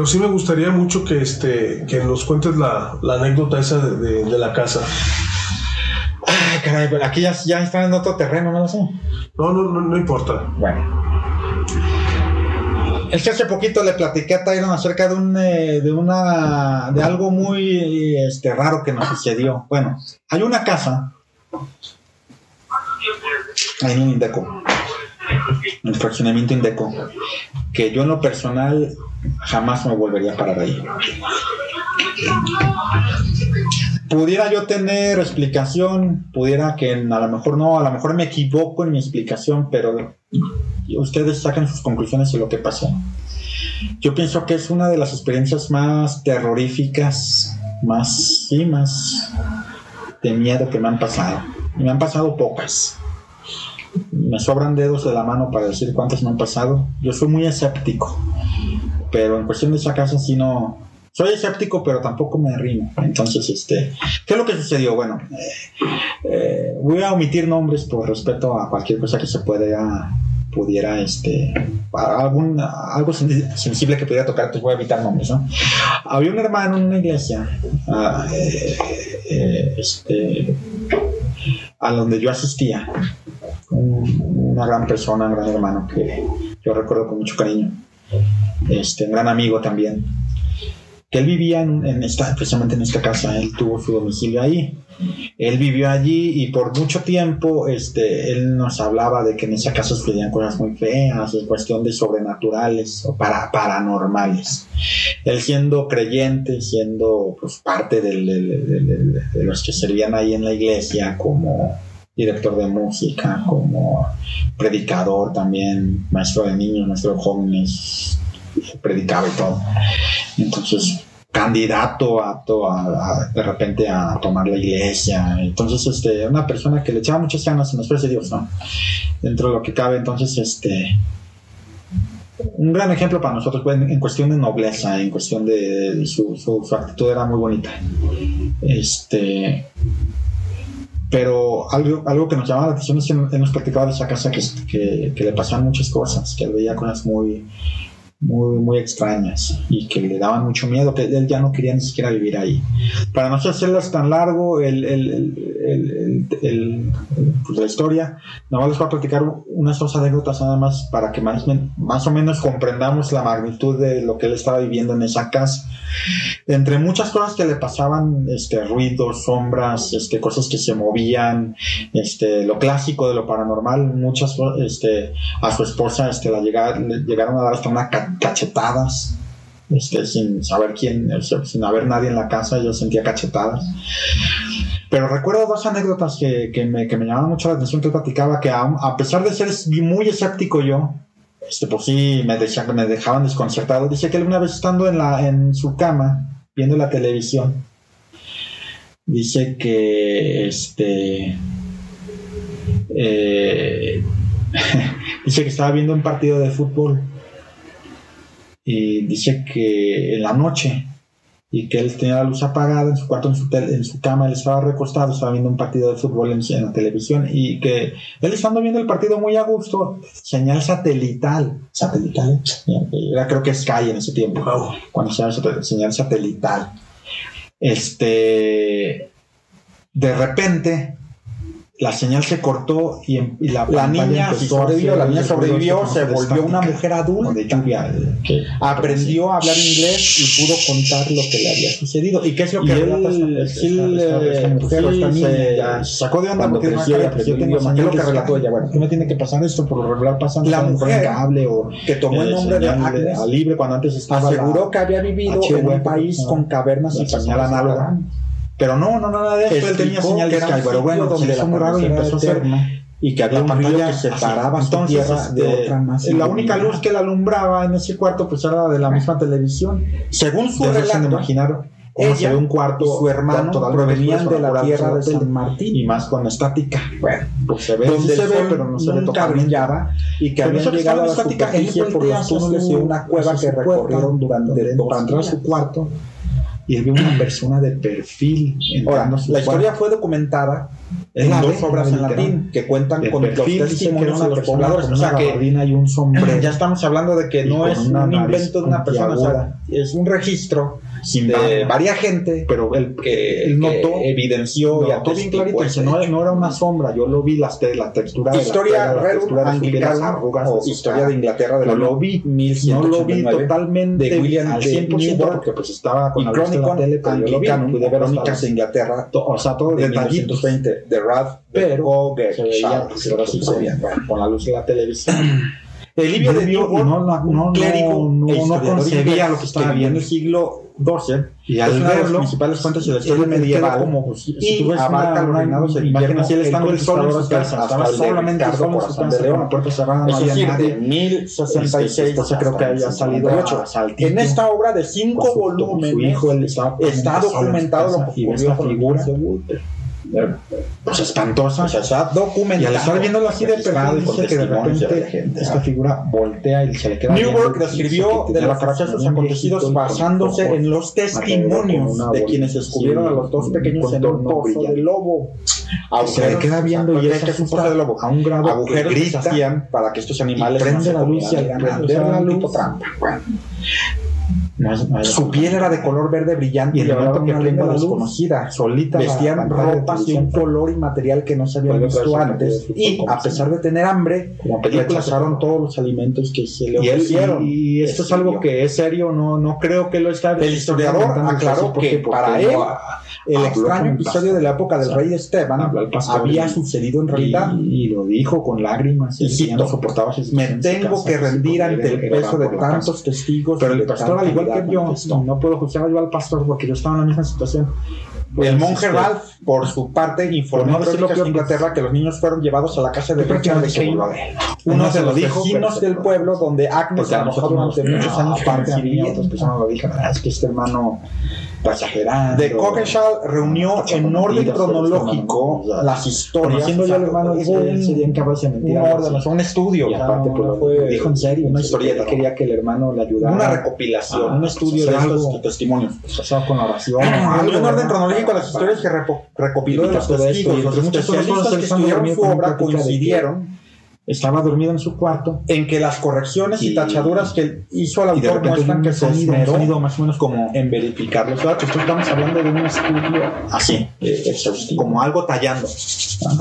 Pero sí me gustaría mucho que nos cuentes la anécdota esa de la casa. Ay, caray, pero aquí ya están en otro terreno, ¿no lo sé? No importa. Bueno. Es que hace poquito le platiqué a Tyron acerca de algo muy raro que nos sucedió. Bueno, hay una casa ahí en Indeco, en el fraccionamiento Indeco, que yo en lo personal jamás me volvería a parar ahí. Pudiera yo tener explicación, pudiera que a lo mejor no, a lo mejor me equivoco en mi explicación, pero ustedes saquen sus conclusiones de lo que pasó. Yo pienso que es una de las experiencias más terroríficas, más de miedo que me han pasado. Y me han pasado pocas. Me sobran dedos de la mano para decir cuántas me han pasado. Yo soy muy escéptico, pero en cuestión de esa casa sí no. Soy escéptico, pero tampoco me arrimo. Entonces, ¿qué es lo que sucedió? Bueno, voy a omitir nombres por respeto a cualquier cosa que se pudiera, algo sensible que pudiera tocar, pues voy a evitar nombres, ¿no? Había un hermano en una iglesia, a donde yo asistía, una gran persona, un gran hermano que yo recuerdo con mucho cariño, un gran amigo también, que él vivía precisamente en esta casa. Él tuvo su domicilio ahí, él vivió allí y por mucho tiempo él nos hablaba de que en esa casa sucedían cosas muy feas, en cuestión de sobrenaturales o paranormales. Él siendo creyente, siendo pues parte de los que servían ahí en la iglesia, como director de música, como predicador también, maestro de niños, maestro de jóvenes, predicaba y todo. Entonces, candidato de repente a tomar la iglesia. Entonces, una persona que le echaba muchas ganas en los pies de Dios, ¿no? Dentro de lo que cabe. Entonces, un gran ejemplo para nosotros en cuestión de nobleza, en cuestión de su actitud era muy bonita. Pero algo que nos llamaba la atención es que él nos platicaba de esa casa que le pasaban muchas cosas, que él veía cosas muy extrañas y que le daban mucho miedo, que él ya no quería ni siquiera vivir ahí. Para no hacerlas tan largo pues la historia, nada más les voy a platicar unas dos anécdotas nada más para que más o menos comprendamos la magnitud de lo que él estaba viviendo en esa casa. Entre muchas cosas que le pasaban, ruidos, sombras, cosas que se movían, lo clásico de lo paranormal, muchas a su esposa le llegaron a dar hasta una cachetadas, sin saber quién, sin haber nadie en la casa. Yo sentía cachetadas. Pero recuerdo dos anécdotas que me llamaban mucho la atención, que él platicaba, que a pesar de ser muy escéptico yo, pues sí me dejaban desconcertado. Dice que él una vez estando en su cama viendo la televisión, dice que dice que estaba viendo un partido de fútbol y dice que en la noche, y que él tenía la luz apagada en su cuarto, en su cama, él estaba recostado, estaba viendo un partido de fútbol en la televisión, y que él estando viendo el partido muy a gusto, señal satelital, era, creo que Sky en ese tiempo, cuando se llama señal satelital, de repente la señal se cortó y la niña sobrevivió, se volvió una mujer adulta, aprendió a hablar inglés y pudo contar lo que le había sucedido. ¿Y qué es lo que había pasado? Esta mujer o esta niña sacó de onda porque yo tengo más, lo que relató ella. Bueno, ¿qué me tiene que pasar esto? Por lo regular pasando la mujer cable o que tomó el nombre de Agnes a libre cuando antes estaba, aseguró que había vivido en un país con cavernas y señal análoga. Pero no, nada de eso. Él tenía señal de Sky, pero bueno, se le hizo muy raro y empezó a hacer, y que había un río que separaba su tierra de otra más. La única luz que la alumbraba en ese cuarto pues era de la misma televisión. Según su relato, imaginaron cómo se ve un cuarto y su hermano provenían de la tierra de San Martín, y más con estática. Bueno, pues se ve, donde se ve, pero no se ve, nunca brillaba, y que habían llegado a la superficie por los túneles de una cueva que recorrieron para entrar a su cuarto. Y él vio una persona de perfil. Ahora, la historia fue documentada en dos obras en latín que cuentan con los testimonios de los pobladores. O sea que y un sombrero. Ya estamos hablando de que no es un invento de una persona, o sea, es un registro de varias gente, pero él notó, evidenció y ató bien clarito. No era una sombra, yo lo vi, la textura de historia anglicana o historia de Inglaterra de no lo vi, no lo vi totalmente de William al 100% porque pues estaba con la luz de la tele, pero yo lo vi, de Crónicas de Inglaterra, o sea, todo de 1920 de Ralph, pero se veía con la luz de la televisión. El Livio de Newburgh, un clérigo no concebía lo que estaba viendo en el siglo XII, y al verlo, las principales fuentes de la historia medieval, como y abarca los reinados de Guillermo, así él estando el sol en su casa, estaba solamente el sol en su casa, de León, puerta cerrada, no había nadie. 1066, creo que había salido en esta obra de 5 volúmenes, su hijo está documentado lo que ocurrió con figura. Pues espantosa, o sea, está documentado. Y al estar viéndolo así de perfil, dice que de repente esta figura voltea y se le queda. Newburgh describió de los procesos acontecidos basándose en los testimonios de quienes descubrieron a los dos pequeños en un pozo de lobo. Se le queda viendo y es un pozo de lobo a un grado agujeros que se hacían para que estos animales prende la luz y al prender la luz trampa. Su piel era de color verde brillante y en el momento que prende la desconocida, solita vestían ropas de un color y material que no se habían visto antes, y a pesar de tener hambre, rechazaron todos los alimentos que se le ofrecieron. Y esto es algo que es serio, no creo que lo está. El historiador aclaró que para él el extraño episodio de la época del rey Esteban había sucedido en realidad, y lo dijo con lágrimas, y cito, no soportaba me tengo que rendir ante el peso de tantos testigos, pero el pastor, al igual que yo, no puedo juzgar yo al pastor porque yo estaba en la misma situación. El monje Ralph, por su parte, informó a Crónicas de Inglaterra que los niños fueron llevados a la casa de Richard de Kane, uno de los vecinos del pueblo donde Agnes trabajó durante muchos años para otras personas lo dijeron, es que este hermano exagerando. De Coggeshall reunió en orden cronológico las historias. Conociendo yo al hermano, sería incapaz de mentir. Un estudio. Y aparte, lo dijo en serio. Una historia. Él quería que el hermano le ayudara. Una recopilación, un estudio de estos testimonios. Pasado con la oración. En orden cronológico las historias que recopiló de los testigos. Los especialistas que estudiaron su obra coincidieron. Estaba dormido en su cuarto, en que las correcciones y tachaduras que hizo el autor muestran que se esmeró más o menos como en verificar los datos. Estamos hablando de un estudio así, como algo tallando,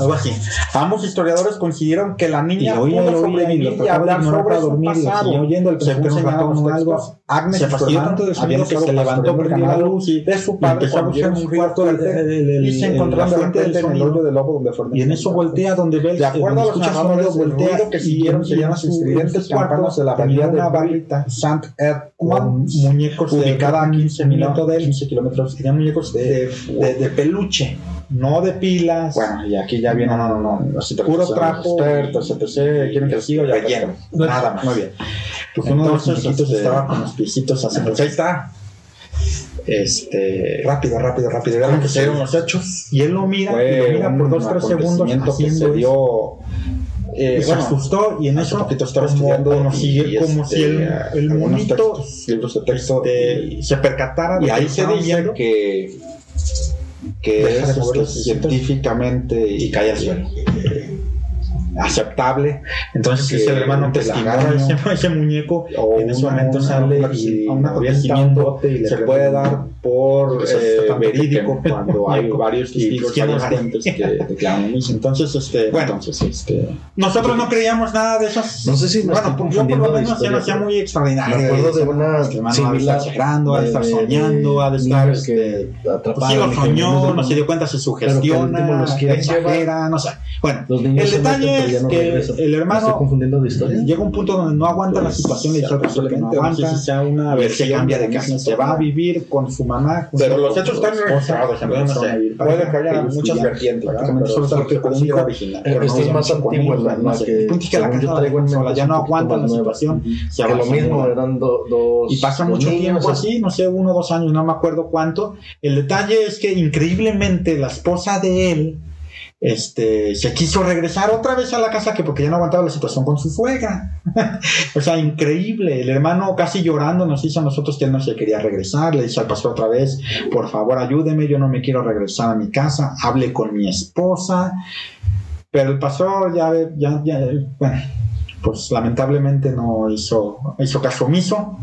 algo así. Ambos historiadores coincidieron que la niña pudo sobrevivir y hablar sobre su pasado. Según señalaron algo, Agnes se fastidió tanto de su vida que se levantó, prendió la luz de su padre, empezó a buscar un cuarto y se encontró en la fuente del sonido del lobo donde y en eso voltea donde ve, de acuerdo a los narradores, ruido que siguieron serían las estridentes campanas de la abadía de Saint Edmund, muñecos ubicada a 15 kilómetros, tenían muñecos de peluche, no de pilas. Bueno, y aquí ya viene puro trapo, expertos, etc. Quieren que siga relleno, nada más. Muy bien. Pues uno de los chiquitos estaba con los piecitos así. Pues ahí está. Rápido, era lo que se dieron los hechos. Y él lo mira, por 2-3 segundos haciendo se asustó, y en eso estaba estudiando como si el monito libros de texto se percatara de y ahí se dice que es científicamente y cae al suelo aceptable. Entonces es el hermano testimonio ese muñeco, en ese momento sale y un acontecimiento se puede dar por verídico cuando hay varios testigos, varias fuentes que declaran lo mismo. Entonces, nosotros no creíamos nada de esas. No sé si yo por lo menos se me hacía muy extraordinario. Me acuerdo de una similar, exagerando, ha de estar soñando, ha de estar pues sí lo soñó, no se dio cuenta, se sugestiona, exagera, no sé. Bueno, el detalle es que el hermano llega a un punto donde no aguanta la situación y posiblemente no aguanta, se cambia de casa, se va a vivir con su mamá. Pero los hechos están registrados, puede que haya muchas vertientes, esto es más antiguo, ya no aguanta la situación, lo mismo eran dos, y pasa mucho tiempo así, no sé, 1 o 2 años, no me acuerdo cuánto. El detalle es que increíblemente la esposa de él se quiso regresar otra vez a la casa porque ya no aguantaba la situación con su suegra. O sea, increíble. El hermano casi llorando nos dice a nosotros que él no se quería regresar. Le dice al pastor otra vez, por favor ayúdeme, yo no me quiero regresar a mi casa, hable con mi esposa. Pero el pastor bueno, pues lamentablemente no hizo caso omiso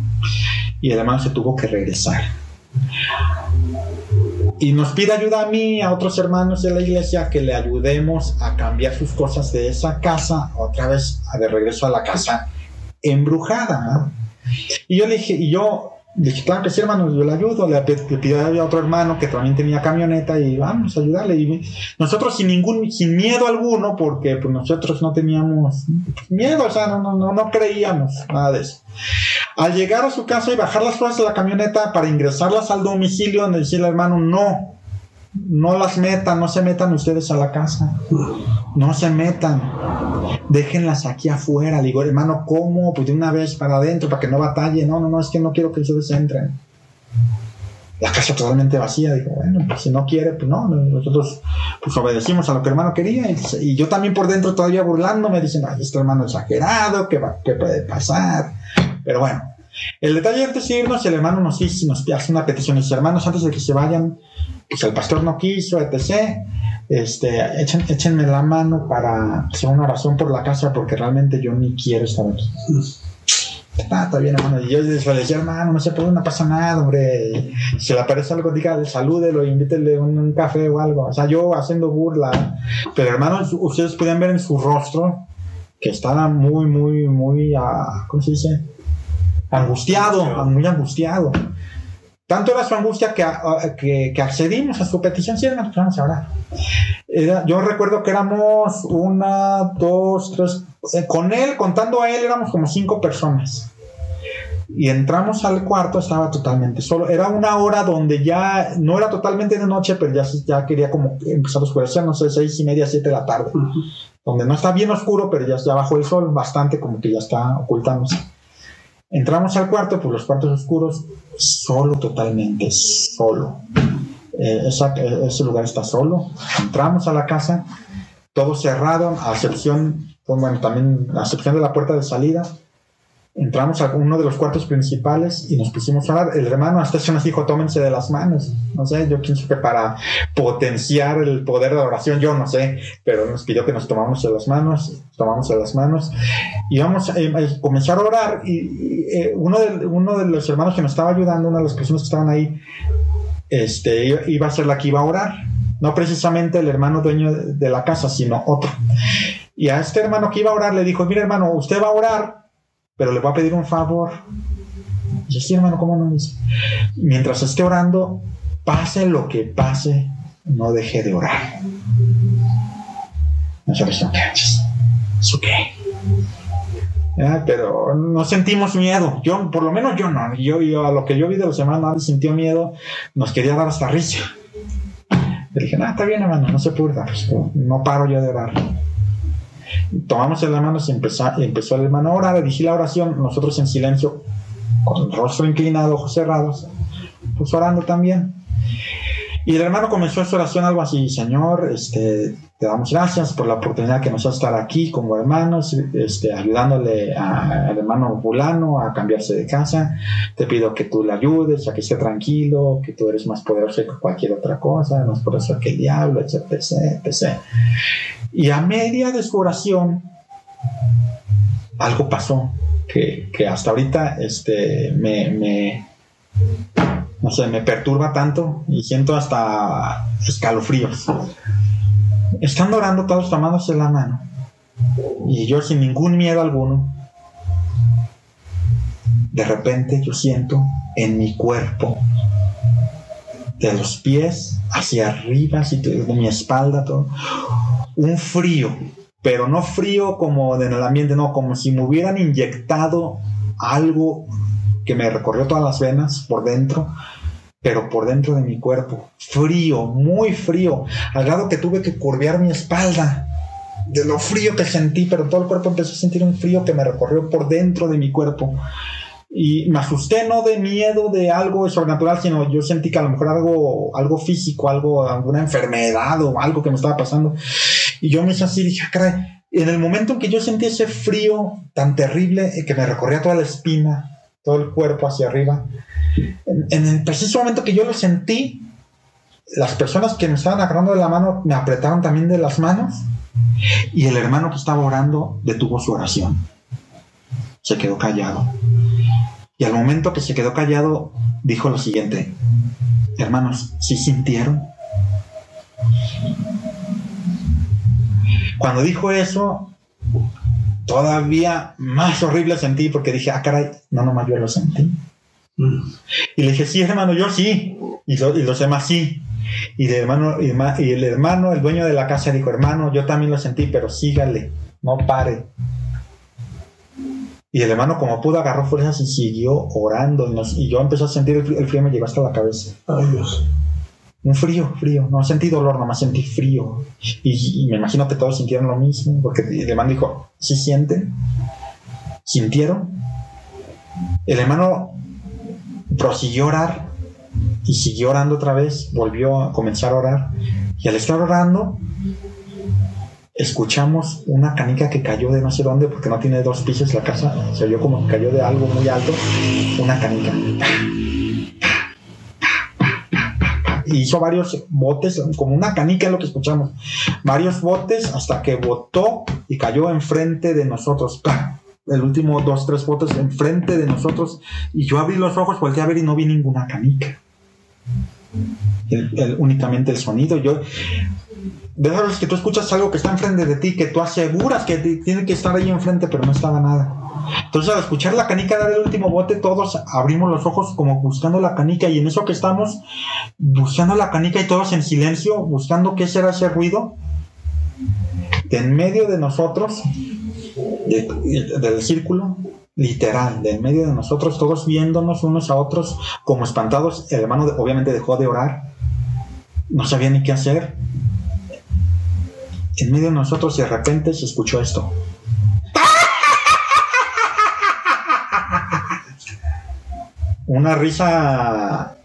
y el hermano se tuvo que regresar. Y nos pide ayuda a mí, a otros hermanos de la iglesia, que le ayudemos a cambiar sus cosas de esa casa otra vez de regreso a la casa embrujada, ¿no? Y yo le dije, claro que sí, hermano, yo le ayudo. Le pidió a otro hermano que también tenía camioneta y vamos a ayudarle. Y nosotros sin miedo alguno, porque pues, nosotros no teníamos miedo, o sea, no creíamos nada de eso. Al llegar a su casa y bajar las cosas de la camioneta para ingresarlas al domicilio, donde decía el hermano, no las metan, no se metan ustedes a la casa, no se metan, déjenlas aquí afuera. Le digo, hermano, ¿cómo? Pues de una vez para adentro, para que no batalle. No, es que no quiero que ustedes entren. La casa totalmente vacía. Digo, bueno, pues si no quiere, pues no, nosotros pues obedecimos a lo que el hermano quería. Y yo también por dentro todavía burlándome, diciendo, ay, este hermano exagerado, ¿qué puede pasar? Pero bueno, el detalle antes de irnos, el hermano nos hace una petición. Dice, hermanos, antes de que se vayan, pues el pastor no quiso, etc. Échenme la mano para hacer una oración por la casa, porque realmente yo ni quiero estar aquí. Está bien, hermano. Y yo le decía, hermano, no se puede, no pasa nada, hombre. Si le aparece algo, dígale, salúdelo, invítele un café o algo. O sea, yo haciendo burla. Pero, hermanos, ustedes pueden ver en su rostro que estaba muy, muy, muy, ¿cómo se dice? Angustiado, muy angustiado. Tanto era su angustia que accedimos a su petición. Sí, hermano, vamos a orar. Yo recuerdo que éramos 1, 2, 3, con él, contando a él, éramos como 5 personas. Y entramos al cuarto, estaba totalmente solo. Era una hora donde ya no era totalmente de noche, pero ya quería como empezar a oscurecer, no sé, 6:30, 7 de la tarde. Donde no está bien oscuro, pero ya bajó el sol bastante, como que ya está ocultándose. Entramos al cuarto, pues los cuartos oscuros, solo, totalmente solo. Ese lugar está solo. Entramos a la casa, todo cerrado, a excepción de la puerta de salida. Entramos a uno de los cuartos principales y nos pusimos a orar. El hermano hasta eso nos dijo, tómense de las manos. No sé, yo pienso que para potenciar el poder de la oración, yo no sé, pero nos pidió que nos tomamos de las manos y vamos a comenzar a orar. Y uno de los hermanos que nos estaba ayudando, una de las personas que estaban ahí, iba a ser la que iba a orar. No precisamente el hermano dueño de la casa, sino otro. Y a este hermano que iba a orar le dijo, mire, hermano, usted va a orar, pero le voy a pedir un favor. Y dice, sí, hermano, ¿cómo no? Dice, mientras esté orando, pase lo que pase, no deje de orar. Nosotros no, ¿eso qué? Pero no sentimos miedo. Por lo menos yo no. Yo a lo que yo vi de los hermanos, nadie sintió miedo. Nos quería dar hasta risa. Le dije, está bien, hermano, no se purga, pues, no paro yo de orar. Tomamos en las manos y empezó el hermano a orar. Dirigí la oración, nosotros en silencio, con el rostro inclinado, ojos cerrados, pues orando también. Y el hermano comenzó su oración algo así: Señor, te damos gracias por la oportunidad que nos da estar aquí como hermanos, ayudándole al hermano fulano a cambiarse de casa. Te pido que tú le ayudes a que esté tranquilo, que tú eres más poderoso que cualquier otra cosa, más poderoso que el diablo, etc. Y a media de su oración, algo pasó que hasta ahorita no sé, me perturba tanto y siento hasta escalofríos. Estando orando, todos tomándose la mano, y yo sin ningún miedo alguno, de repente yo siento en mi cuerpo, de los pies hacia arriba, de mi espalda, todo, un frío, pero no frío como en el ambiente, no, como si me hubieran inyectado algo que me recorrió todas las venas por dentro, pero por dentro de mi cuerpo, frío, muy frío, al grado que tuve que curvear mi espalda de lo frío que sentí, pero todo el cuerpo empezó a sentir un frío que me recorrió por dentro de mi cuerpo. Y me asusté, no de miedo de algo sobrenatural, sino yo sentí que a lo mejor algo físico, alguna enfermedad o algo que me estaba pasando. Y yo me hice así, dije, caray. En el momento en que yo sentí ese frío tan terrible que me recorría toda la espina, todo el cuerpo hacia arriba, en el preciso momento que yo lo sentí, las personas que me estaban agarrando de la mano me apretaron también de las manos, y el hermano que estaba orando detuvo su oración. Se quedó callado. Y al momento que se quedó callado, dijo lo siguiente: hermanos, ¿sí sintieron? Cuando dijo eso, todavía más horrible sentí, porque dije, caray, no nomás yo lo sentí. Y le dije, sí, hermano, yo sí. Y los demás sí. Y el hermano, el dueño de la casa, dijo, hermano, yo también lo sentí, pero sígale, no pare. Y el hermano, como pudo, agarró fuerzas y siguió orando. Y yo empecé a sentir el frío, me llegó hasta la cabeza. Ay, Dios. Un frío. No sentí dolor, nomás sentí frío. Y me imagino que todos sintieron lo mismo, porque el hermano dijo, ¿sí sienten? ¿Sintieron? El hermano prosiguió a orar y siguió orando otra vez, volvió a comenzar a orar. Y al estar orando, escuchamos una canica que cayó de no sé dónde, porque no tiene 2 pisos la casa. Se oyó como que cayó de algo muy alto, una canica. Y hizo varios botes, como una canica es lo que escuchamos, varios botes, hasta que botó y cayó enfrente de nosotros. El último 2, 3 botes enfrente de nosotros, y yo abrí los ojos, volteé a ver y no vi ninguna canica, únicamente el sonido. De esas veces que tú escuchas algo que está enfrente de ti, que tú aseguras que tiene que estar ahí enfrente, pero no estaba nada. Entonces, al escuchar la canica dar el último bote, todos abrimos los ojos como buscando la canica, y en eso que estamos buscando la canica y todos en silencio, buscando qué será ese ruido, de en medio de nosotros, del círculo, literal, de en medio de nosotros, todos viéndonos unos a otros como espantados. El hermano obviamente dejó de orar, no sabía ni qué hacer. En medio de nosotros, de repente se escuchó esto. Una risa,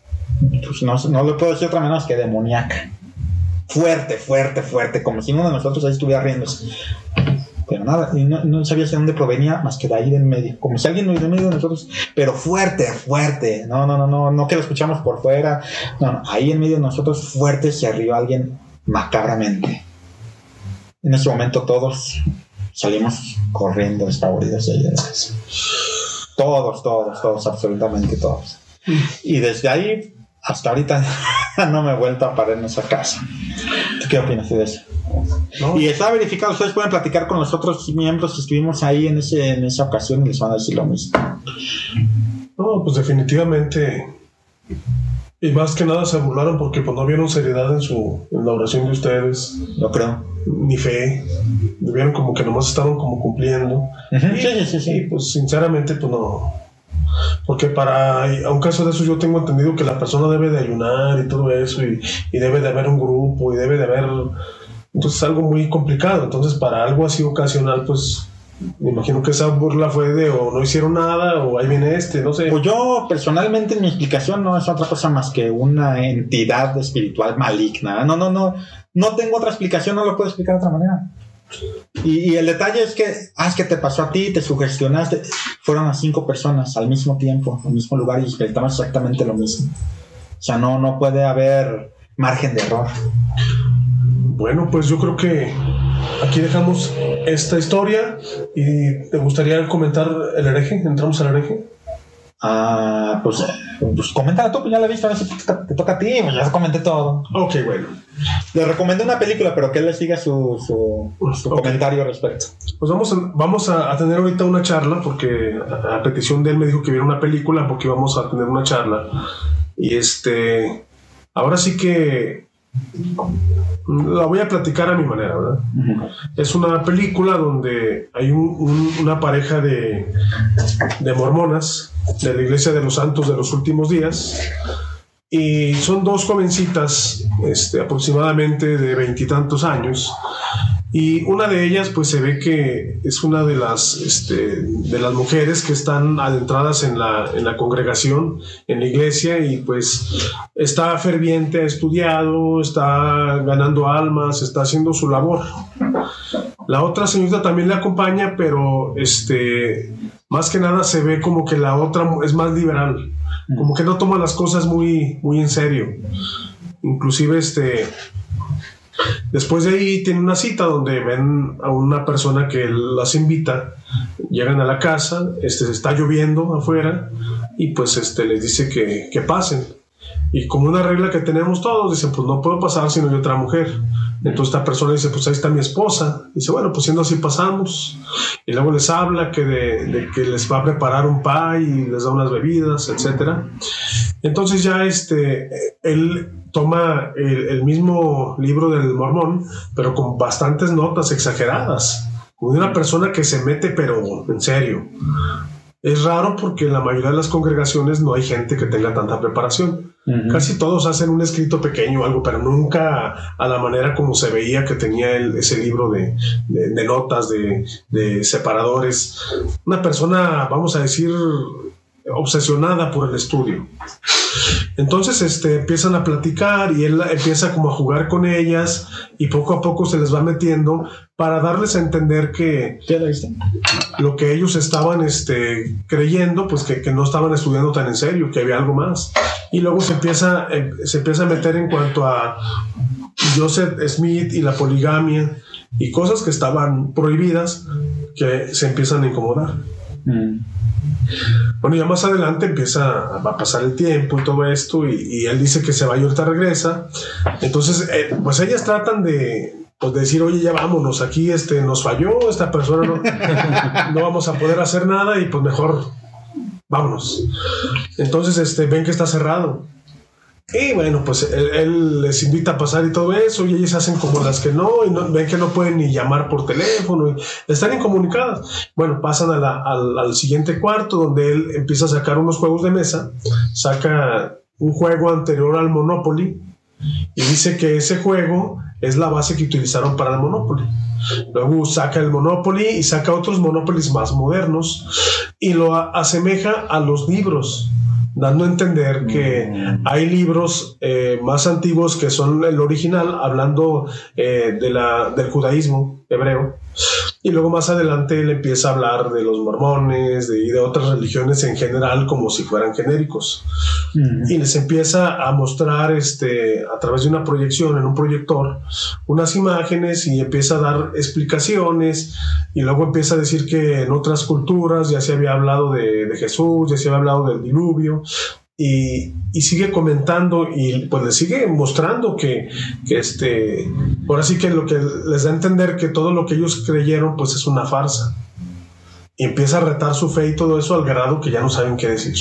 pues no le puedo decir otra menos que demoníaca. Fuerte, como si uno de nosotros ahí estuviera riéndose. Pero nada, y no sabía de dónde provenía, más que de ahí de en medio. Como si alguien de en medio de nosotros, pero fuerte. No que lo escuchamos por fuera. No, ahí en medio de nosotros, fuerte, se rió alguien macabramente. En ese momento todos salimos corriendo despavoridos de ahí de la casa. Todos, absolutamente todos. Y desde ahí hasta ahorita no me he vuelto a parar en esa casa. ¿Tú qué opinas de eso? No. Y está verificado, ustedes pueden platicar con los otros miembros que estuvimos ahí en esa ocasión y les van a decir lo mismo. No, pues definitivamente. Y más que nada se burlaron porque pues no vieron seriedad en la oración de ustedes. Yo creo. Ni fe. Vieron como que nomás estaban como cumpliendo. Uh-huh. Sí. Y pues sinceramente pues no. Porque para un caso de eso yo tengo entendido que la persona debe de ayunar y todo eso, y debe de haber un grupo, y debe de haber, entonces algo muy complicado. Entonces para algo así ocasional, pues me imagino que esa burla fue de o no hicieron nada o ahí viene no sé. Pues yo personalmente mi explicación no es otra cosa más que una entidad espiritual maligna. No tengo otra explicación, no lo puedo explicar de otra manera. Y el detalle es que te pasó a ti, te sugestionaste. Fueron a 5 personas al mismo tiempo, al mismo lugar, y experimentaron exactamente lo mismo. O sea, no puede haber margen de error. Bueno, pues yo creo que aquí dejamos esta historia. ¿Y te gustaría comentar el hereje? ¿Entramos al hereje? Pues coméntala tú, pues ya la he visto, a ver si te toca a ti, pues ya comenté todo. Ok, bueno. Le recomendé una película, pero que él les diga su comentario al respecto. Pues vamos a tener ahorita una charla, porque a petición de él me dijo que viera una película, porque vamos a tener una charla. Y ahora sí que la voy a platicar a mi manera, ¿verdad? Uh-huh. Es una película donde hay una pareja de mormonas de la Iglesia de los Santos de los Últimos Días, y son 2 jovencitas aproximadamente de 20 y tantos años, Y una de ellas pues se ve que es una de las mujeres que están adentradas en la congregación, en la iglesia, y pues está ferviente, ha estudiado, está ganando almas, está haciendo su labor. La otra señorita también le acompaña, pero más que nada se ve como que la otra es más liberal, como que no toma las cosas muy, muy en serio. Inclusive después de ahí tiene una cita donde ven a una persona que las invita, llegan a la casa, está lloviendo afuera y pues les dice que pasen. Y como una regla que tenemos todos, dicen, pues no puedo pasar si no hay otra mujer. Entonces esta persona dice, pues ahí está mi esposa. Dice, bueno, pues siendo así pasamos. Y luego les habla de que les va a preparar un pie y les da unas bebidas, etc. Entonces ya él toma el mismo libro del Mormón, pero con bastantes notas exageradas, como de una persona que se mete pero en serio. Es raro porque en la mayoría de las congregaciones no hay gente que tenga tanta preparación. Uh-huh. Casi todos hacen un escrito pequeño o algo, pero nunca a la manera como se veía que tenía ese libro de notas, de separadores. Una persona, vamos a decir, obsesionada por el estudio. Entonces empiezan a platicar y él empieza como a jugar con ellas y poco a poco se les va metiendo para darles a entender que lo que ellos estaban creyendo, pues que no estaban estudiando tan en serio, que había algo más. Y luego se empieza a meter en cuanto a Joseph Smith y la poligamia y cosas que estaban prohibidas, que se empiezan a incomodar. Bueno, ya más adelante va a pasar el tiempo y todo esto, y él dice que se va y ahorita regresa. Entonces pues ellas tratan de decir, oye, ya vámonos, aquí nos falló esta persona, no vamos a poder hacer nada y pues mejor vámonos. Entonces ven que está cerrado y bueno, pues él les invita a pasar y todo eso, y ellas hacen como las que no, y ven que no pueden ni llamar por teléfono, y están incomunicadas. Bueno, pasan al siguiente cuarto, donde él empieza a sacar unos juegos de mesa, saca un juego anterior al Monopoly y dice que ese juego es la base que utilizaron para el Monopoly. Luego saca el Monopoly y saca otros Monopolies más modernos y lo asemeja a los libros, dando a entender que hay libros más antiguos que son el original, hablando del judaísmo hebreo. Y luego más adelante él empieza a hablar de los mormones y de otras religiones en general como si fueran genéricos. Y les empieza a mostrar a través de una proyección en un proyector unas imágenes y empieza a dar explicaciones, y luego empieza a decir que en otras culturas ya se había hablado de Jesús, ya se había hablado del diluvio, y sigue comentando y pues le sigue mostrando que ahora sí que lo que les da a entender que todo lo que ellos creyeron pues es una farsa, y empieza a retar su fe y todo eso al grado que ya no saben qué decir.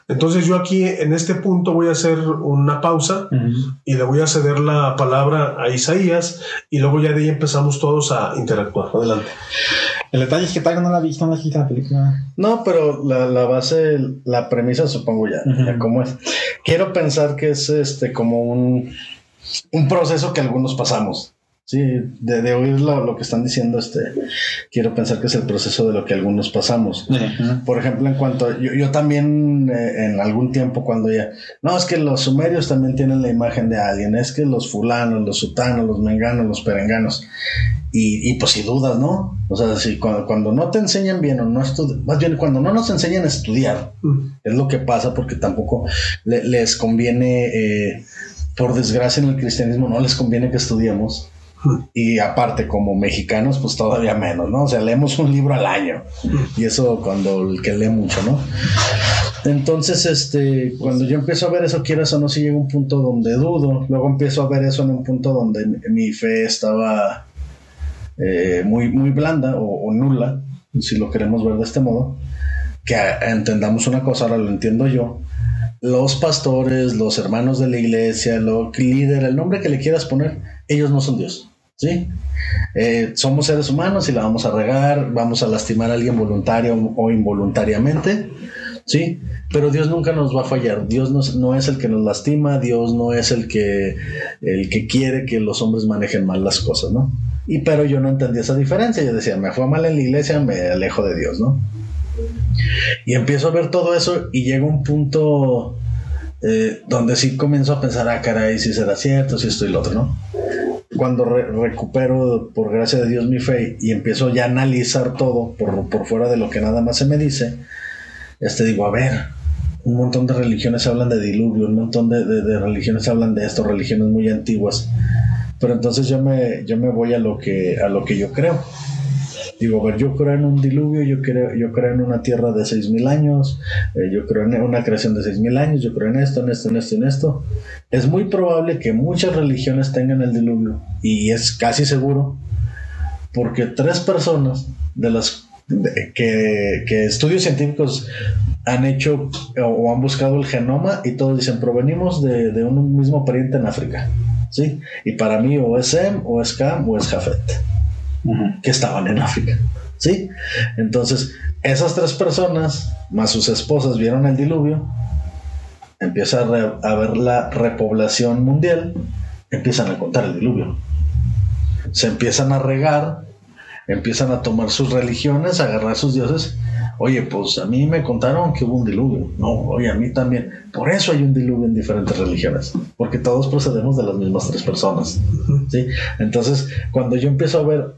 Entonces yo aquí en este punto voy a hacer una pausa y le voy a ceder la palabra a Isaías, y luego ya de ahí empezamos todos a interactuar. Adelante. El detalle es que Tayo no la ha visto, no ha visto la película. No, pero la base, la premisa supongo ya cómo es. Quiero pensar que es como un proceso que algunos pasamos. Sí, de oír lo que están diciendo, quiero pensar que es el proceso de lo que algunos pasamos. Por ejemplo, en cuanto a, yo también en algún tiempo cuando no, es que los sumerios también tienen la imagen de alguien, es que los fulanos, los sutanos, los menganos, los perenganos, y pues si dudas, ¿no? O sea, si cuando no te enseñan bien o no más bien cuando no nos enseñan a estudiar, es lo que pasa, porque tampoco les conviene, por desgracia en el cristianismo no les conviene que estudiemos. Y aparte como mexicanos pues todavía menos, ¿no? O sea, leemos un libro al año, y eso cuando el que lee mucho, ¿no? Entonces cuando yo empiezo a ver eso, quieras o no, si llega un punto donde dudo. Luego empiezo a ver eso en un punto donde mi fe estaba muy, muy blanda o nula, si lo queremos ver de este modo. Que entendamos una cosa, ahora lo entiendo yo: los pastores, los hermanos de la iglesia, el líder, el nombre que le quieras poner, ellos no son Dios. ¿Sí? Somos seres humanos y la vamos a regar, vamos a lastimar a alguien voluntario o involuntariamente, ¿sí? Pero Dios nunca nos va a fallar. Dios no es el que nos lastima, Dios no es el que quiere que los hombres manejen mal las cosas, ¿no? pero yo no entendía esa diferencia. Yo decía, me fue mal en la iglesia, me alejo de Dios, ¿no? Y empiezo a ver todo eso y llega un punto donde sí comienzo a pensar, caray, si será cierto, si esto y lo otro, ¿no? Cuando recupero, por gracia de Dios, mi fe y empiezo ya a analizar todo por fuera de lo que nada más se me dice, digo, a ver, un montón de religiones hablan de diluvio, un montón de religiones hablan de esto, religiones muy antiguas, pero entonces yo me voy a lo que yo creo. Digo, a ver, yo creo en un diluvio, yo creo en una tierra de 6,000 años, yo creo en una creación de 6,000 años, yo creo en esto, en esto, en esto, en esto. Es muy probable que muchas religiones tengan el diluvio, y es casi seguro, porque 3 personas de las que estudios científicos han hecho o han buscado el genoma, y todos dicen, provenimos de un mismo pariente en África, ¿sí? Y para mí o es Sem, o es Cam, o es Jafet, que estaban en África, ¿sí? Entonces, esas 3 personas, más sus esposas, vieron el diluvio, empieza a ver la repoblación mundial, empiezan a contar el diluvio, se empiezan a regar, empiezan a tomar sus religiones, a agarrar sus dioses. Oye, pues a mí me contaron que hubo un diluvio. No, oye, a mí también. Por eso hay un diluvio en diferentes religiones, porque todos procedemos de las mismas 3 personas, ¿sí? Entonces, cuando yo empiezo a ver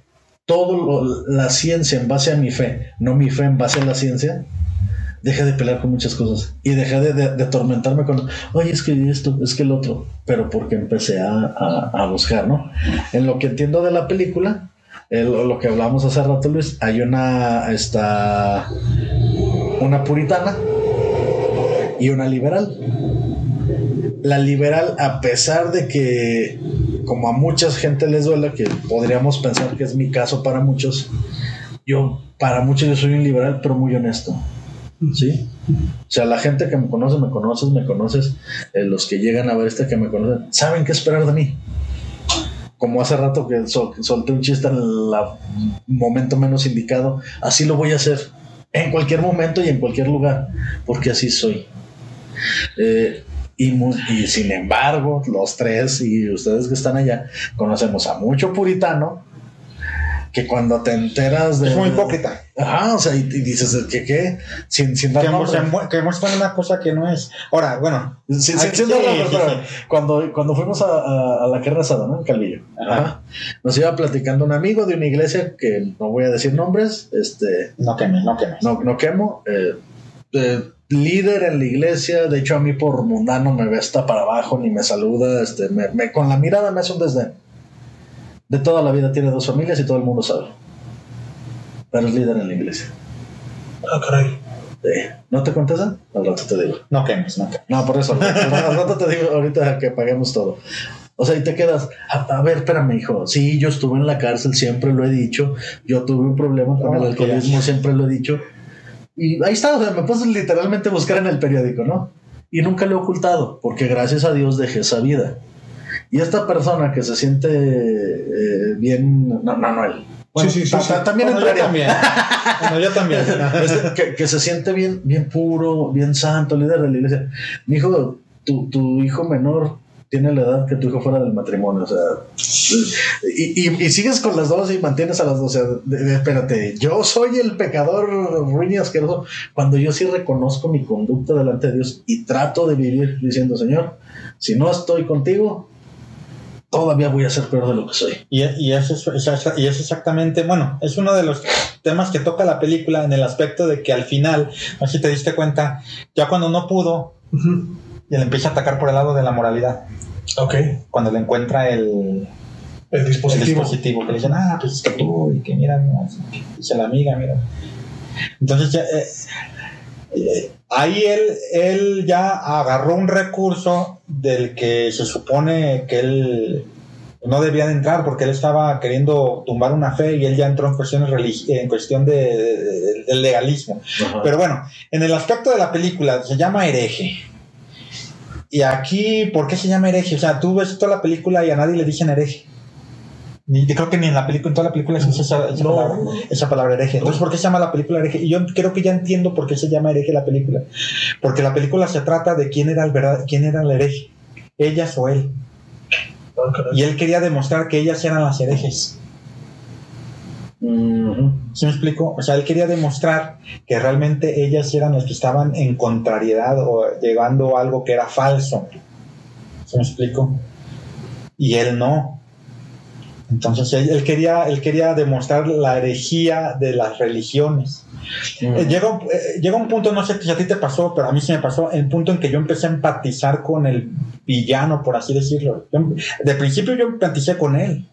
la ciencia en base a mi fe, no mi fe en base a la ciencia, dejé de pelear con muchas cosas y dejé de atormentarme con, oye, es que esto, es que el otro, pero porque empecé a buscar, ¿no? En lo que entiendo de la película, lo que hablábamos hace rato, Luis, hay una puritana y una liberal. La liberal, a pesar de que, como a mucha gente les duela, que podríamos pensar que es mi caso para muchos, para muchos yo soy un liberal, pero muy honesto, ¿sí? O sea, la gente que me conoces, los que llegan a ver que me conocen, saben qué esperar de mí. Como hace rato que solté un chiste en el momento menos indicado, así lo voy a hacer en cualquier momento y en cualquier lugar, porque así soy. Y sin embargo, los 3 y ustedes que están allá, conocemos a mucho puritano que cuando te enteras de... Es muy hipócrita. Ajá, o sea, y dices, ¿qué? Sin dar que muestran una cosa que no es. Ahora, bueno... Sin dar nombre, pero cuando fuimos a la carne asada, ¿no? En Calvillo. Ajá. Nos iba platicando un amigo de una iglesia, que no voy a decir nombres, No queme. No quemo, líder en la iglesia, de hecho a mí por mundano me ve hasta para abajo, ni me saluda, con la mirada me hace un desdén. De toda la vida tiene 2 familias y todo el mundo sabe. Pero es líder en la iglesia. Ah, caray. ¿No te contestan? Al rato te digo. No quemes. No, por eso. Al rato te digo, ahorita que paguemos todo. O sea, y te quedas, a ver, espérame, hijo. Sí, yo estuve en la cárcel, siempre lo he dicho. Yo tuve un problema con el alcoholismo, siempre lo he dicho. Y ahí está, o sea, me puse literalmente a buscar en el periódico, ¿no? Y nunca lo he ocultado, porque gracias a Dios dejé esa vida. Y esta persona que se siente bien... No, él. Bueno, sí. También entraría. Yo también. Que se siente bien puro, bien santo, líder de la iglesia. Mi hijo, tu hijo menor tiene la edad que tu hijo fuera del matrimonio, o sea... Y sigues con las 2 y mantienes a las 2, o sea, espérate, yo soy el pecador ruin y asqueroso, cuando yo sí reconozco mi conducta delante de Dios y trato de vivir diciendo, Señor, si no estoy contigo, todavía voy a ser peor de lo que soy. Y eso es exactamente, bueno, es uno de los temas que toca la película, en el aspecto de que al final, no sé si te diste cuenta, ya cuando no pudo, y le empieza a atacar por el lado de la moralidad. Ok. Cuando le encuentra el dispositivo, que le dicen, pues es que tú, y que mira, dice la amiga, mira. Entonces ya, ahí él ya agarró un recurso del que se supone que él no debía de entrar, porque él estaba queriendo tumbar una fe y él ya entró en cuestión del legalismo. Ajá. Pero bueno, en el aspecto de la película se llama hereje. Y aquí, ¿por qué se llama hereje? O sea, tú ves toda la película y a nadie le dicen hereje. Creo que ni en la película, en toda la película es esa palabra hereje. Entonces, ¿por qué se llama la película hereje? Y yo creo que ya entiendo por qué se llama hereje la película. Porque la película se trata de quién era el hereje, ellas o él. Y él quería demostrar que ellas eran las herejes. ¿Sí me explico? O sea, él quería demostrar que realmente ellas eran las que estaban en contrariedad o llevando algo que era falso. ¿Sí me explico? Y él no. Entonces él quería demostrar la herejía de las religiones. Llega un punto, no sé si a ti te pasó, pero a mí sí me pasó, el punto en que yo empecé a empatizar con el villano, por así decirlo. De principio yo empaticé con él.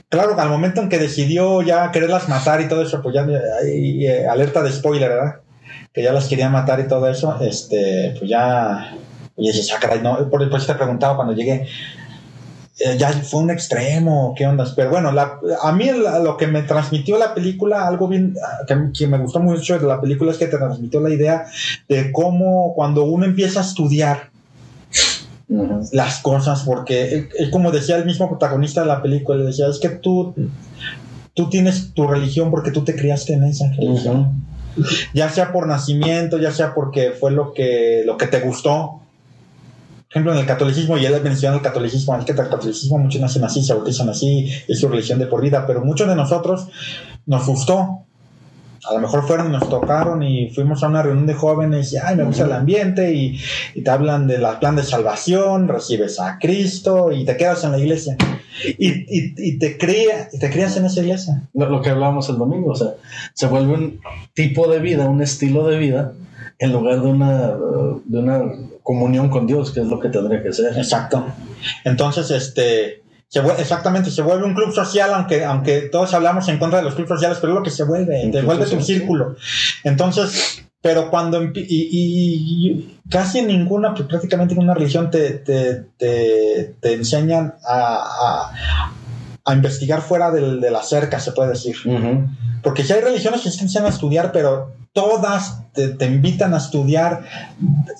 Claro, al momento en que decidió ya quererlas matar y todo eso, pues ya alerta de spoiler, ¿verdad? Que ya las quería matar y todo eso, pues ya, y dices, caray, no, por eso te preguntaba cuando llegué, ya fue un extremo, ¿qué ondas? Pero bueno, a mí lo que me transmitió la película, algo bien que me gustó mucho de la película, es que te transmitió la idea de cómo cuando uno empieza a estudiar las cosas, porque es como decía el mismo protagonista de la película, decía, es que tú tienes tu religión porque tú te criaste en esa religión, ya sea por nacimiento, ya sea porque fue lo que te gustó. Por ejemplo, en el catolicismo, y él menciona el catolicismo, es que el catolicismo muchos nacen así, se bautizan así, es su religión de por vida, pero muchos de nosotros nos gustó. A lo mejor nos tocaron y fuimos a una reunión de jóvenes y me gusta el ambiente y te hablan del plan de salvación, recibes a Cristo y te quedas en la iglesia y te crías en esa iglesia. Lo que hablábamos el domingo, o sea, se vuelve un tipo de vida, un estilo de vida en lugar de una comunión con Dios, que es lo que tendría que ser. Exacto. Entonces, se vuelve un club social, aunque todos hablamos en contra de los clubes sociales, pero es lo que se vuelve, te vuelve tu círculo. Entonces, pero cuando y casi prácticamente ninguna religión te enseñan a investigar fuera de la cerca, se puede decir. Porque si hay religiones que se enseñan a estudiar, pero todas te invitan a estudiar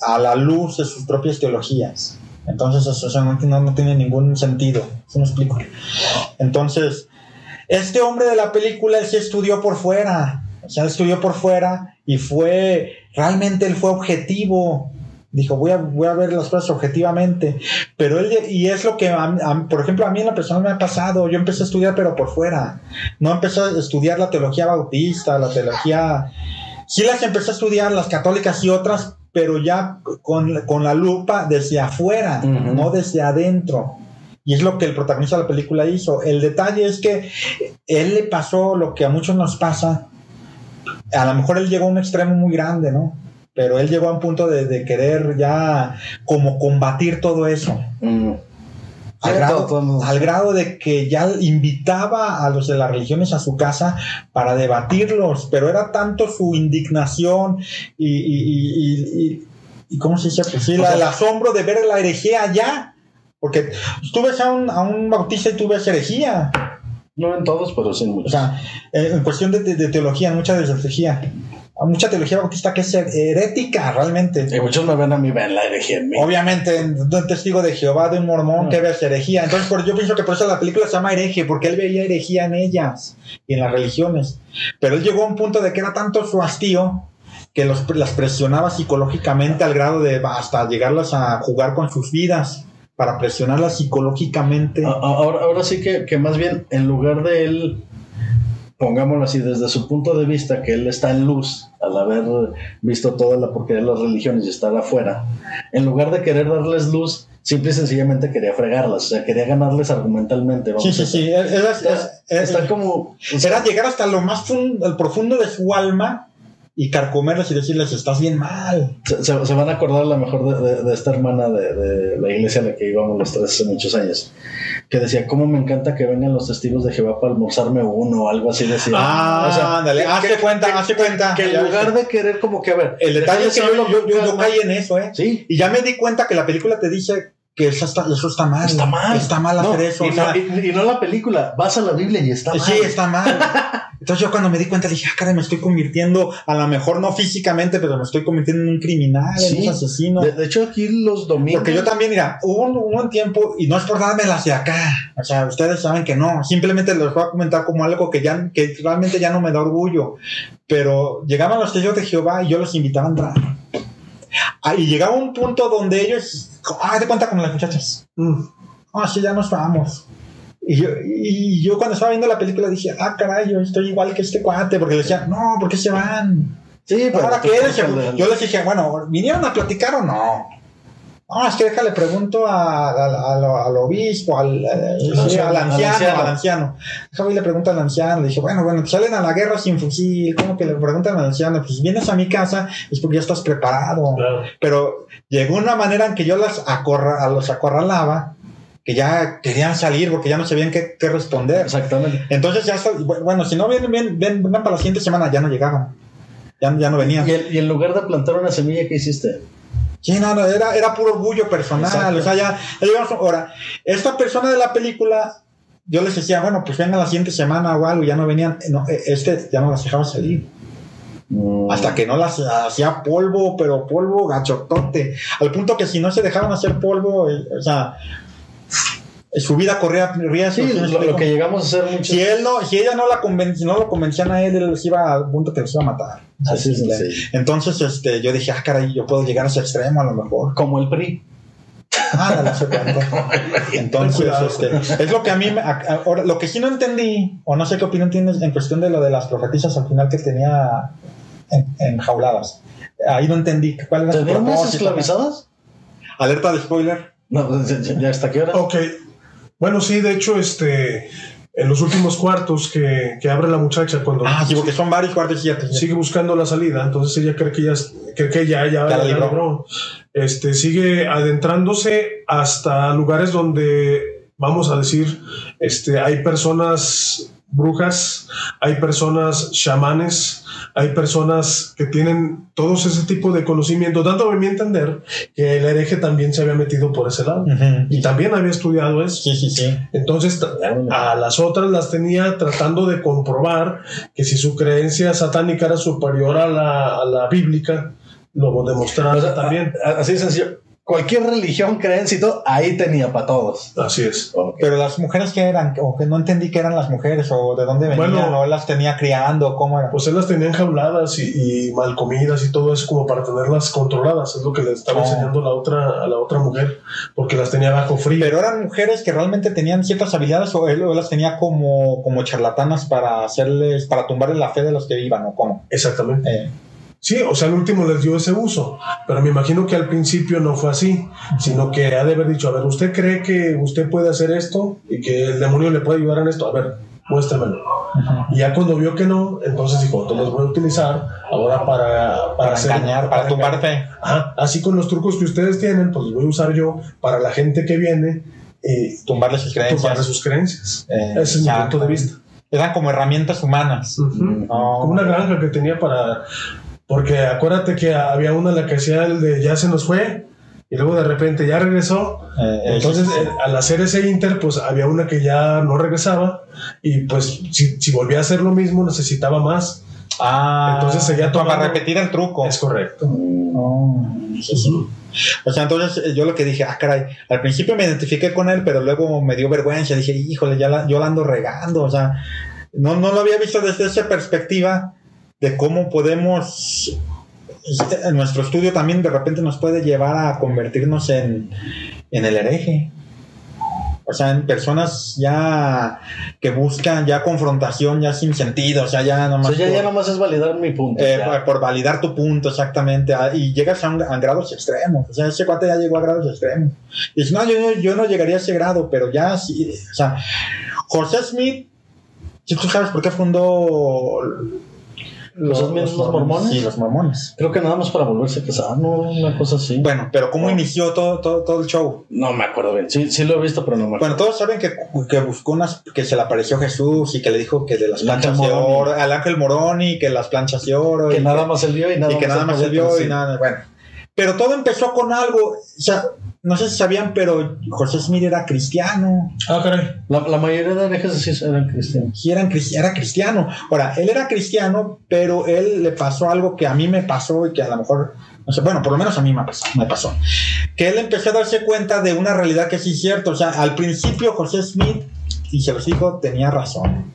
a la luz de sus propias teologías. Entonces eso no tiene ningún sentido. ¿Sí me explico? Entonces, este hombre de la película, él sí estudió por fuera. O sea, él estudió por fuera y realmente él fue objetivo. Dijo, voy a ver las cosas objetivamente. Pero y es lo que, por ejemplo, a mí en la persona me ha pasado. Yo empecé a estudiar, pero por fuera. No empecé a estudiar la teología bautista, la teología... Sí las empecé a estudiar, las católicas y otras, pero ya con la lupa desde afuera, no desde adentro. Y es lo que el protagonista de la película hizo. El detalle es que él le pasó lo que a muchos nos pasa. A lo mejor él llegó a un extremo muy grande, ¿no? Pero él llegó a un punto de querer ya como combatir todo eso. Al grado de que ya invitaba a los de las religiones a su casa para debatirlos, pero era tanto su indignación y ¿cómo se dice? Pues sí, el asombro de ver la herejía allá, porque tú ves a un bautista y tú ves herejía. No en todos, pero sí en muchos. O sea, en cuestión de teología, mucha herejía. Mucha teología bautista que es herética realmente. Y muchos me ven a mí, ven la herejía en mí. Obviamente, de un testigo de Jehová, de un mormón, que ves herejía. Entonces, yo pienso que por eso la película se llama Hereje, porque él veía herejía en ellas y en las religiones. Pero él llegó a un punto de que era tanto su hastío que las presionaba psicológicamente al grado de hasta llegarlas a jugar con sus vidas para presionarlas psicológicamente. Ahora sí que más bien, en lugar de él, pongámoslo así, desde su punto de vista, que él está en luz al haber visto toda la porquería de las religiones y estar afuera, en lugar de querer darles luz, simple y sencillamente quería fregarlas, o sea, quería ganarles argumentalmente. Sí. Está como... Era llegar hasta lo más profundo de su alma y carcomerles y decirles, estás bien mal. Se van a acordar a lo mejor de esta hermana de la iglesia a la que íbamos los tres hace muchos años, que decía, cómo me encanta que vengan los testigos de Jehová para almorzarme uno o algo así decía. O sea, ándale, hazte cuenta. Que en lugar de querer como que, a ver, el detalle es que yo caí en eso, Sí. Y ya me di cuenta que la película te dice que eso está mal. Está mal hacer eso. Y no la película, vas a la Biblia y está mal. Sí, está mal. Entonces yo cuando me di cuenta dije, caray, me estoy convirtiendo, a lo mejor no físicamente, pero me estoy convirtiendo en un criminal, en un asesino. De hecho aquí los domingos... Porque yo también, mira, hubo un tiempo, y no es por dármelas de acá, o sea, ustedes saben que no, simplemente les voy a comentar como algo que realmente ya no me da orgullo, pero llegaban los testigos de Jehová y yo los invitaba a entrar. Y llegaba un punto donde ellos, de cuenta como las muchachas, sí, ya nos vamos. Y yo cuando estaba viendo la película dije, caray, yo estoy igual que este cuate, porque le decía, no, ¿por qué se van? Sí, pero ahora quédense. Yo les dije, bueno, ¿vinieron a platicar o no? No, es que déjale, pregunto al obispo, al anciano. Déjame le pregunto al anciano. Le dije, bueno, salen a la guerra sin fusil. ¿Cómo que le preguntan al anciano? Pues si vienes a mi casa es porque ya estás preparado. Claro. Pero llegó una manera en que yo los acorralaba, que ya querían salir porque ya no sabían qué responder. Exactamente. Entonces ya, bueno, si no vengan para la siguiente semana, ya no llegaban. Ya no venían. Y en lugar de plantar una semilla, ¿qué hiciste? Sí, no, era puro orgullo personal. Exacto. O sea, ya llegamos. Ahora, esta persona de la película, yo les decía, bueno, pues vengan la siguiente semana o algo, ya no venían. No, ya no las dejaba salir. Hasta que no las hacía polvo, pero polvo gachotote. Al punto que si no se dejaban hacer polvo, o sea, su vida corría riesgo. Sí, lo que llegamos a hacer mucho. Si ella no lo convencían a él les iba al punto que los iba a matar. Así es. Sí. Entonces yo dije, caray, yo puedo llegar a ese extremo a lo mejor. Como el PRI. No sé cuánto. Entonces, es lo que a mí ahora, lo que sí no entendí, o no sé qué opinión tienes en cuestión de lo de las profetizas al final que tenía enjauladas. Ahí no entendí cuál era su propósito. ¿Teníamos esclavizadas? Alerta de spoiler. No, ya hasta qué hora. Ok. Bueno, sí, de hecho, en los últimos cuartos que abre la muchacha cuando... sí, porque son varios cuartos y ya sigue buscando la salida, entonces ella cree que ya la libró. Sigue adentrándose hasta lugares donde, vamos a decir, hay personas brujas, hay personas chamanes, hay personas que tienen todos ese tipo de conocimientos, dándome a mí entender que el hereje también se había metido por ese lado y también había estudiado eso. Sí. Entonces a las otras las tenía tratando de comprobar que si su creencia satánica era superior a la bíblica, lo demostraba también. Así de sencillo. Cualquier religión, creencia y todo, ahí tenía para todos. Así es. Okay. Pero las mujeres, ¿qué eran? O que no entendí qué eran las mujeres, o de dónde venían, o él las tenía criando, ¿cómo era? Pues él las tenía enjauladas y mal comidas y todo eso como para tenerlas controladas. Es lo que le estaba enseñando a la otra mujer, porque las tenía bajo frío. Pero eran mujeres que realmente tenían ciertas habilidades, o él las tenía como charlatanas para tumbarle la fe de los que iban, ¿o cómo? Exactamente. Sí, o sea, al último les dio ese uso, pero me imagino que al principio no fue así, sino que ha de haber dicho, a ver, ¿usted cree que usted puede hacer esto y que el demonio le puede ayudar en esto? A ver, muéstremelo. Y ya cuando vio que no, entonces dijo, te los voy a utilizar ahora para engañar, para tumbar fe. Así con los trucos que ustedes tienen, pues los voy a usar yo para la gente que viene y tumbarle sus creencias. Ese es mi punto de vista. Eran como herramientas humanas. Como una granja que tenía porque acuérdate que había una la que hacía el de ya se nos fue y luego de repente ya regresó. Entonces al hacer ese inter, pues había una que ya no regresaba y pues si volvía a hacer lo mismo necesitaba más. Entonces seguía tomando. Para repetir el truco. Es correcto. O sea, entonces yo lo que dije, caray, al principio me identifiqué con él, pero luego me dio vergüenza. Dije, híjole, yo la ando regando. O sea, no lo había visto desde esa perspectiva de cómo podemos, en nuestro estudio también de repente nos puede llevar a convertirnos en el hereje. O sea, en personas ya que buscan ya confrontación, ya sin sentido, o sea, ya nomás... ya nomás es validar mi punto. Por validar tu punto, exactamente. Y llegas a grados extremos. O sea, ese cuate ya llegó a grados extremos. Y dice, no, yo no llegaría a ese grado, pero ya sí. O sea, José Smith, si tú sabes por qué fundó... ¿Los mormones? Sí, los mormones. Creo que nada más para volverse a casar, ¿no? Una cosa así. Bueno, pero ¿cómo inició todo el show? No me acuerdo bien. Sí lo he visto, pero no me acuerdo. Bueno, todos saben que buscó que se le apareció Jesús y que le dijo que de las planchas de oro, al ángel Moroni, que las planchas de oro. Que nada más él vio y nada más él vio y nada. Bueno, pero todo empezó con algo. O sea, no sé si sabían, pero José Smith era cristiano. Caray. La mayoría de herejes sí eran cristianos. Sí, era cristiano. Ahora, él era cristiano, pero él le pasó algo que a mí me pasó y que a lo mejor, no sé, bueno, por lo menos a mí me pasó. Que él empezó a darse cuenta de una realidad que sí es cierto. O sea, al principio José Smith, y se los dijo, tenía razón.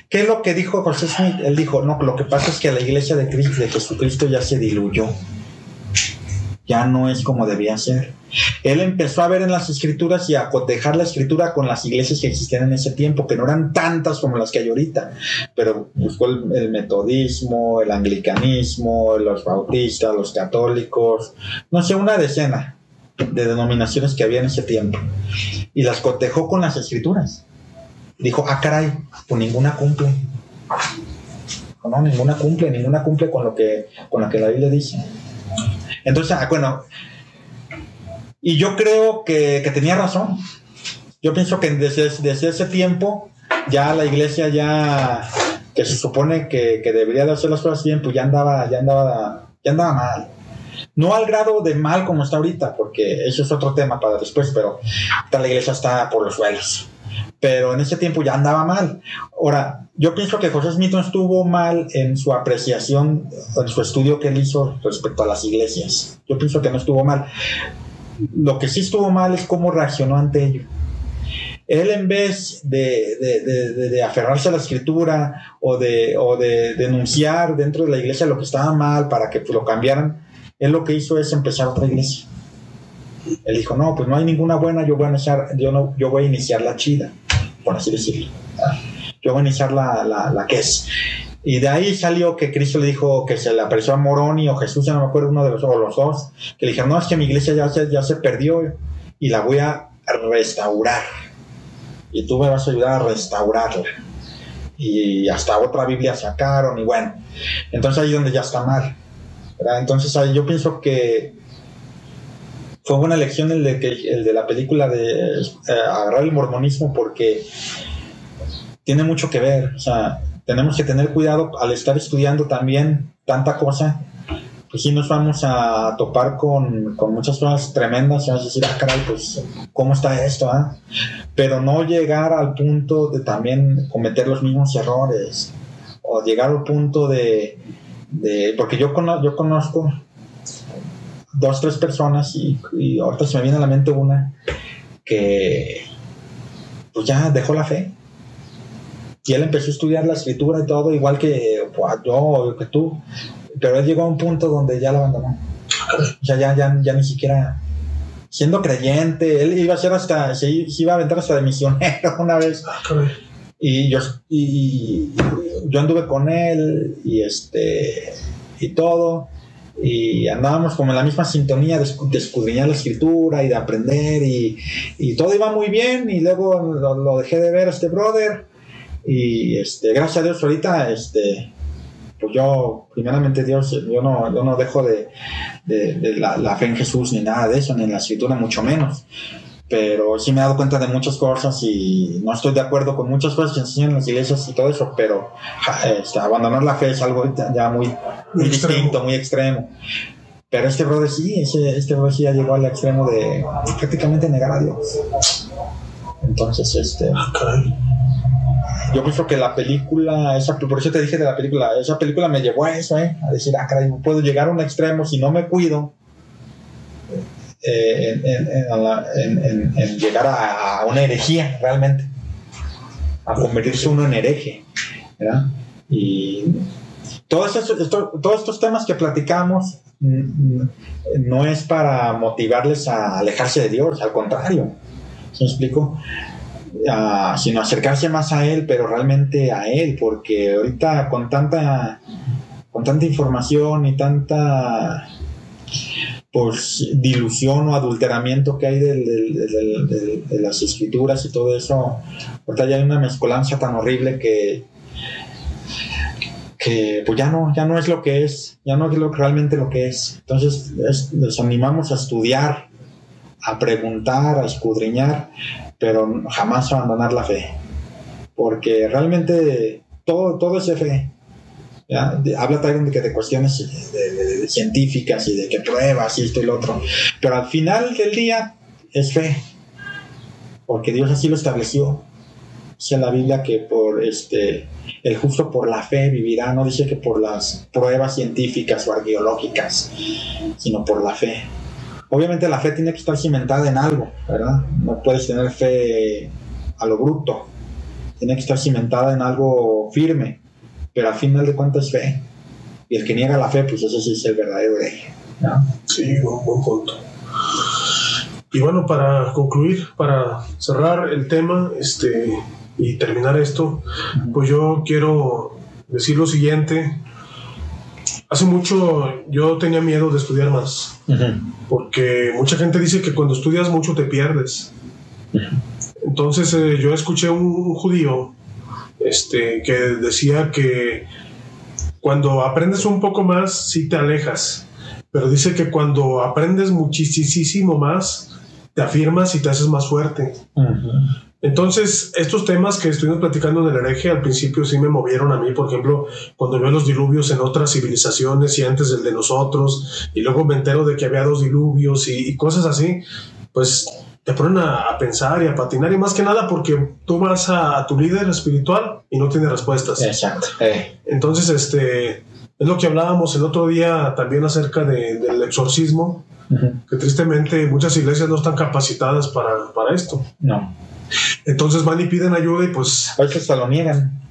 ¿Qué es lo que dijo José Smith? Él dijo, no, lo que pasa es que la iglesia de Jesucristo ya se diluyó. ya no es como debía ser. Él empezó a ver en las escrituras y a cotejar la escritura con las iglesias que existían en ese tiempo, que no eran tantas como las que hay ahorita, pero buscó el metodismo, el anglicanismo, los bautistas, los católicos, no sé, una decena de denominaciones que había en ese tiempo, y las cotejó con las escrituras. Dijo, caray, pues ninguna cumple. No, ninguna cumple con lo que la Biblia dice. Entonces, bueno, y yo creo que tenía razón. Yo pienso que desde ese tiempo ya la iglesia, ya que se supone que debería de hacer las cosas bien, pues ya andaba mal. No al grado de mal como está ahorita, porque eso es otro tema para después, pero la iglesia está por los suelos. Pero en ese tiempo ya andaba mal. Ahora, yo pienso que José Smith no estuvo mal en su apreciación, en su estudio que él hizo respecto a las iglesias. Yo pienso que no estuvo mal. Lo que sí estuvo mal es cómo reaccionó ante ello. Él, en vez de aferrarse a la escritura o de denunciar dentro de la iglesia lo que estaba mal para que lo cambiaran, él lo que hizo es empezar otra iglesia. Él dijo, no, pues no hay ninguna buena, yo voy a iniciar la chida, por así decirlo. Yo voy a iniciar la que es. Y de ahí salió que Cristo le dijo que se le apareció a Moroni o Jesús, ya no me acuerdo, uno de los dos, que le dijeron, no, es que mi iglesia ya se perdió y la voy a restaurar. Y tú me vas a ayudar a restaurarla. Y hasta otra Biblia sacaron, y bueno. Entonces ahí es donde ya está mal, ¿verdad? Entonces ahí yo pienso que fue una elección el de la película de agarrar el mormonismo, porque tiene mucho que ver. O sea, tenemos que tener cuidado al estar estudiando también tanta cosa, pues sí nos vamos a topar con muchas cosas tremendas y vamos a decir, caray, pues ¿cómo está esto? Pero no llegar al punto de también cometer los mismos errores, o llegar al punto de porque yo conozco 2, 3 personas y ahorita se me viene a la mente una que pues ya dejó la fe. Y él empezó a estudiar la escritura y todo, igual que yo o que tú, pero él llegó a un punto donde ya la abandonó. O sea, ya ni siquiera, siendo creyente, él iba a ser se iba a aventar hasta de misionero una vez. Y yo anduve con él y todo, y andábamos como en la misma sintonía de escudriñar la escritura y de aprender, y todo iba muy bien, y luego lo dejé de ver brother. Y gracias a Dios ahorita pues yo, primeramente Dios, yo no dejo de la fe en Jesús ni nada de eso, ni en la escritura mucho menos, pero sí me he dado cuenta de muchas cosas y no estoy de acuerdo con muchas cosas que enseñan en las iglesias y todo eso, pero abandonar la fe es algo ya muy distinto, muy extremo. Pero brother sí, brother sí ya llegó al extremo de prácticamente negar a Dios. Entonces yo pienso que la película, por eso te dije de la película, esa película me llevó a eso, a decir, caray, no puedo llegar a un extremo si no me cuido, en llegar a una herejía realmente, a convertirse uno en hereje, ¿verdad? Y todos estos temas que platicamos no es para motivarles a alejarse de Dios, al contrario, ¿sí me explico? Sino acercarse más a Él, pero realmente a Él, porque ahorita con tanta información y tanta pues dilusión o adulteramiento que hay de las escrituras y todo eso, ahorita ya hay una mezcolanza tan horrible que pues ya no es lo que es, ya no es realmente lo que es. Entonces les animamos a estudiar, a preguntar, a escudriñar, pero jamás abandonar la fe, porque realmente todo es de fe. ¿Ya? Habla también de cuestiones de científicas y de que pruebas y esto y lo otro, pero al final del día es fe, porque Dios así lo estableció. Dice la Biblia que el justo por la fe vivirá, no dice que por las pruebas científicas o arqueológicas, sino por la fe. Obviamente la fe tiene que estar cimentada en algo, ¿verdad? No puedes tener fe a lo bruto. Tiene que estar cimentada en algo firme, pero al final de cuentas es fe. Y el que niega la fe, pues ese sí es el verdadero hereje, ¿no? Sí, un buen punto. Y bueno, para concluir, para cerrar el tema y terminar esto, pues yo quiero decir lo siguiente. Hace mucho yo tenía miedo de estudiar más, porque mucha gente dice que cuando estudias mucho te pierdes. Entonces yo escuché un judío que decía que cuando aprendes un poco más sí te alejas, pero dice que cuando aprendes muchísimo más te afirmas y te haces más fuerte. Entonces, estos temas que estuvimos platicando en el hereje al principio sí me movieron a mí. Por ejemplo, cuando veo los diluvios en otras civilizaciones y antes del de nosotros, y luego me entero de que había 2 diluvios y cosas así, pues te ponen a pensar y a patinar, y más que nada porque tú vas a tu líder espiritual y no tiene respuestas. Exacto. Entonces, es lo que hablábamos el otro día también acerca del exorcismo, que tristemente muchas iglesias no están capacitadas para esto. No. Entonces van y piden ayuda y pues a veces se lo niegan.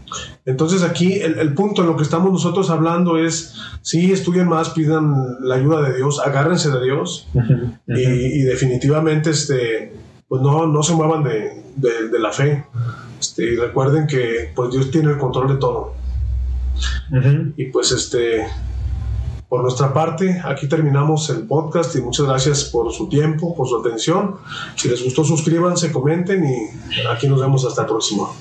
Entonces aquí el punto en lo que estamos nosotros hablando es, sí, estudien más, pidan la ayuda de Dios, agárrense de Dios y definitivamente pues no se muevan de la fe, y recuerden que pues Dios tiene el control de todo. Y pues por nuestra parte, aquí terminamos el podcast y muchas gracias por su tiempo, por su atención. Si les gustó, suscríbanse, comenten y aquí nos vemos hasta el próximo.